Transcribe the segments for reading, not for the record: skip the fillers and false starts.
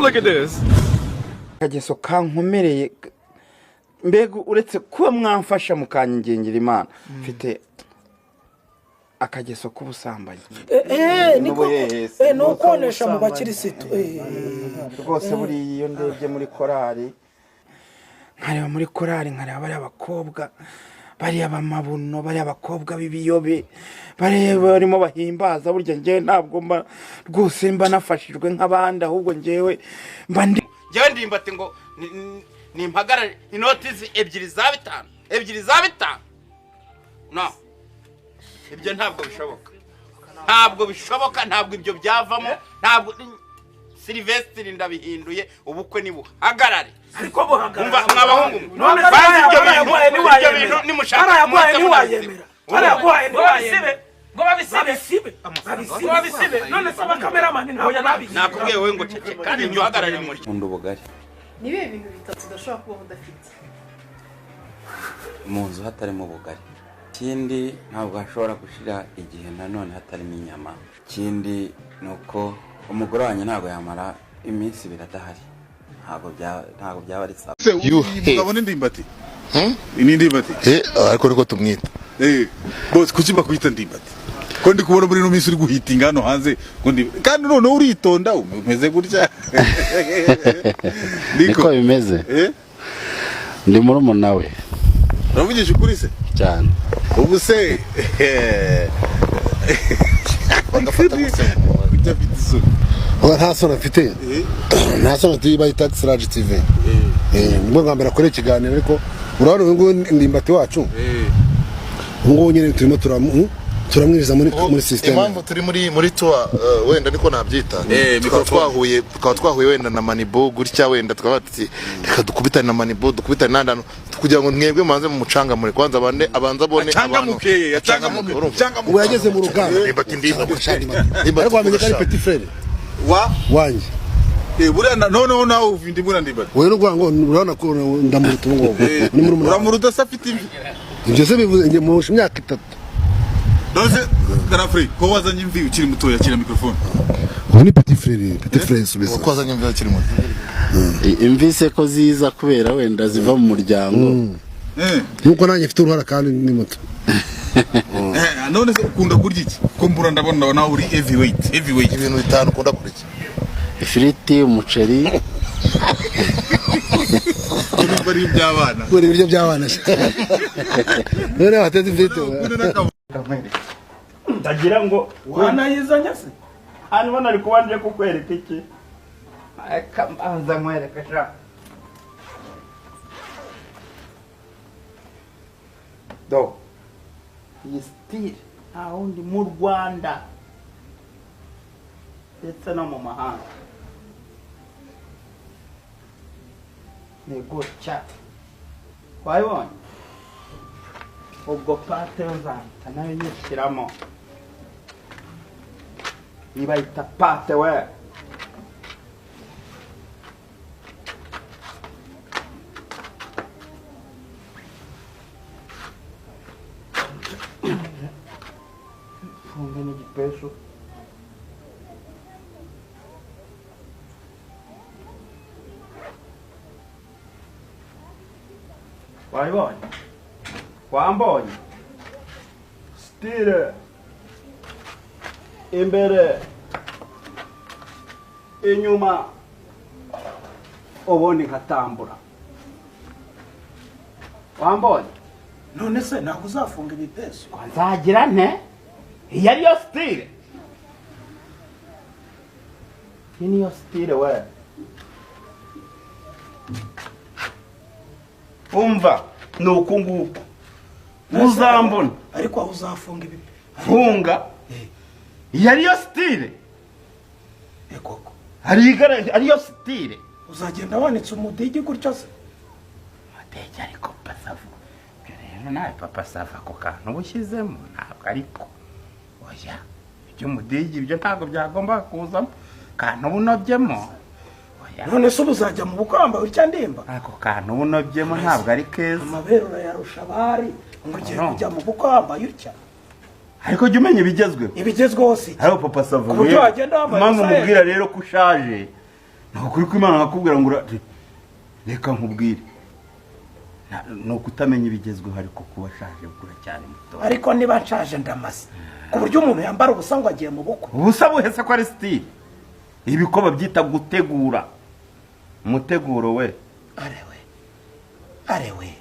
look at this. Kageso kankomereye mbega uretse kuba mwamfasha mukanyingingira Imana mfite akageso k'ubusambanyi no konesha mu bakirisitu rwose buri iyo ndebye muri korari nkareba muri korari nkareba bari abakobwa bari abamabuno bari abakobwa bibiyobe barimo bahimbaza burya ngewe ntabwo mba rwose mba nafashijwe nk'abandi ahubwo ngewe mba Ndimbati ngo ni impagara inoti ebyiri za bitanu no ibyo ntabwo bishoboka ntabwo ibyo byavamo ntabwo Silvestre ndabihinduye ubukwe ni buhagarare ariko buhagarare mwabahungu none ibyo bintu nimushaka niwayemera ngo babisibe none saba cameraman ntabwo nabizi nakubwiye we ngo cece kandi nyuhagarare muri ubugari nibe ibintu bitatu udashobora kuba udafite mu nzu hatarimo ubugari ikindi ntabwo hashobora gushira igihe nanone hatarimo inyama ikindi nuko umugore wanjye ntabwo yamara iminsi biradahari ntabwo byaba ari sawa mugabone Ndimbati ni Ndimbati ariko niko tumwita boss kuki bakwita Ndimbati ko ndi kubona muri no minsi uri guhitinga hano hanze kandi none uritonda umeze gutya niko bimeze ndi muri munawe uravugisha ukuri se cyane ubu se bagafata kujya bitizo nta sona mfite nta sona tuyibaye tax rage tv ngo ngambera kore ikiganiro ariko urabona ngo Ndimbati wacu ngo nyine turimo turamwiriza muri system impamvu turi muri tour wenda niko nabyita tukaba twahuye wenda na Manibo gutya wenda twabati reka dukubitane na Manibo dukubitane nandano kugira ngo mwebwe manze mu mucanga muri kwanza abanza bone abantu yacangamuke ubu yageze mu rugamba ariko wamenye kari petit frère wanje buriya noneho nawe uvindi muri Ndimbati wewe n'ugwango urabona ko ndamuruta ngo ni muri uramuruta safite imvi ibyo se bivuze mu myaka 3 Doze Garafri ko wazanye imvi ukiri muto yakira microphone ubu ni petit frère subise ko wazanye imvi ukiri muto imvi se ko ziza kubera wenda ziva mu muryango nkuko nanjye mfite uruhara kandi ni muto none se ukunda kurya iki ko mbura ndabona nawe uri heavyweight ibintu bitanu ukunda kurya ifiriti umuceri bari by'abana bari ibiryo by'abana none bateze ifiriti ndagira ngo wanayizanya se hano bana ari kubanje kukwereka iki anza nkwereka sha do yistir aundi mu Rwanda ndetse no mu mahanga ni gutya wayibonye ubwo pate uzanta nayo nyishyiramo ibayita pate we funge n'igipesu wayibonye wambonye stile imbere inyuma ubundi nkatambura wambonye none se ntabwo uzafunga ibipesu nzagira nte iyo ariyo stile iyi niyo stile we umva nuko nguko muzambona ariko aho uzafunga ibi funga iyo ariyo stile koko ariyo stile uzagenda wanitse umudigi gutyo se umudigi ariko pasavu rero nawe papa sava ako kantu ubushyizemo ntabwo ariko oya iby'umudigi ibyo ntabwo byagomba kuzamo kantu ubunobyemo none se uzajya mu bukamba urya ndimba ako kantu ubunobyemo ntabwo ari keza amabere urayarusha abari ngo ugiye kujya mu bukamba urya ariko jya umenya ibigezweho ibigezweho si hariho papa sava ku buryo wagenda wambaye mpamvu mubwira rero ko ushaje nukuri ko Imana nakubwira ngo reka nkubwire no kutamenya ibigezweho ariko kuba shaje gukura cyane muto ariko niba nshaje ndamaze ku buryo umuntu yambara ubusa ngo agiye mu bukwe ubusa buhese ko ari style ibiko babyita gutegura umuteguro we arewe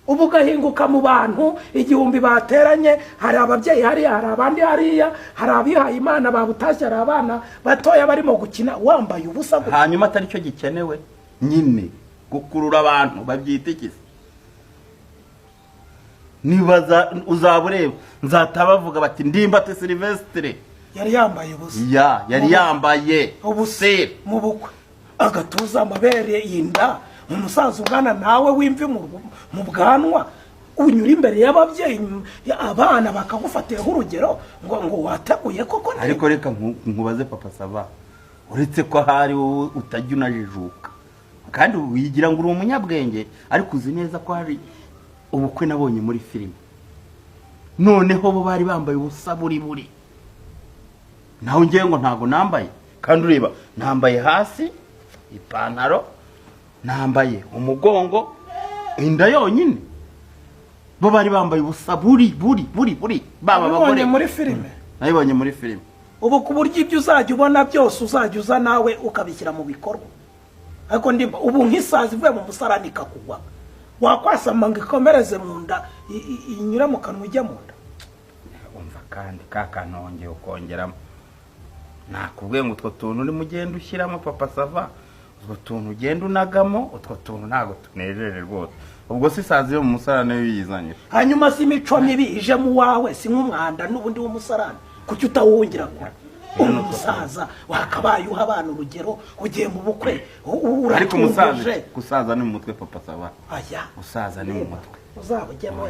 ubu gahinguka mu bantu igihumbi bateranye hari ababyeyi hari abandi hariya hari abihaye Imana babutashye hari abana batoya barimo gukina wambaye ubusa hanyuma atari cyo gikenewe nyine gukurura abantu babyitikise nibaza uzabureba nzatabavuga bati Ndimbati Sylvestre yari yambaye ubusa yari yambaye ubusa mu bukwe agatuza amabere inda umusaza ugana nawe wimvi mu bwanwa unyura imbere y'ababyeyi abana bakagufatiraho urugero ngo wateguye koko ariko reka nkubaze papa Sava uretse ko hari utajya unajijuka kandi wigira ngo uri umunyabwenge ariko uzi neza ko hari ubukwe nabonye muri filime noneho bo bari bambaye ubusa buri naho ngiye ngo ntago nambaye kandi ureba nambaye hasi ipantaro nambaye umugongo inda yonyine bo bari bambaye ubusa buri baba bagore muri filime nayibonye muri filime ubu ku buryo ibyo uzajya ubona byose uzajya uza nawe ukabishyira mu bikorwa ariko ndimba ubu nk'isazi ivuye mu musarani ikakugwa wakwasama ngo ikomereze mu nda inyura mu kanwa ijya mu nda umva kandi kakanongeye ukongeramo nakubwiye ngo utwo tuntu uri mugenda ushyiramo papa Sava utwo tuntu ugenda unagamo utwo tuntu ntago tunejeje rwose ubwo si isazi yo mu musarane yizanye hanyuma si imico mibi ije mu wawe si nk'umwanda n'ubundi w'umusarane kuki utawungira kure umusaza wakabaye uha abana urugero ugiye mu bukwe ariko umusaza ni mu mutwe papa Sava usaza ni mu mutwe uzaba ujyamo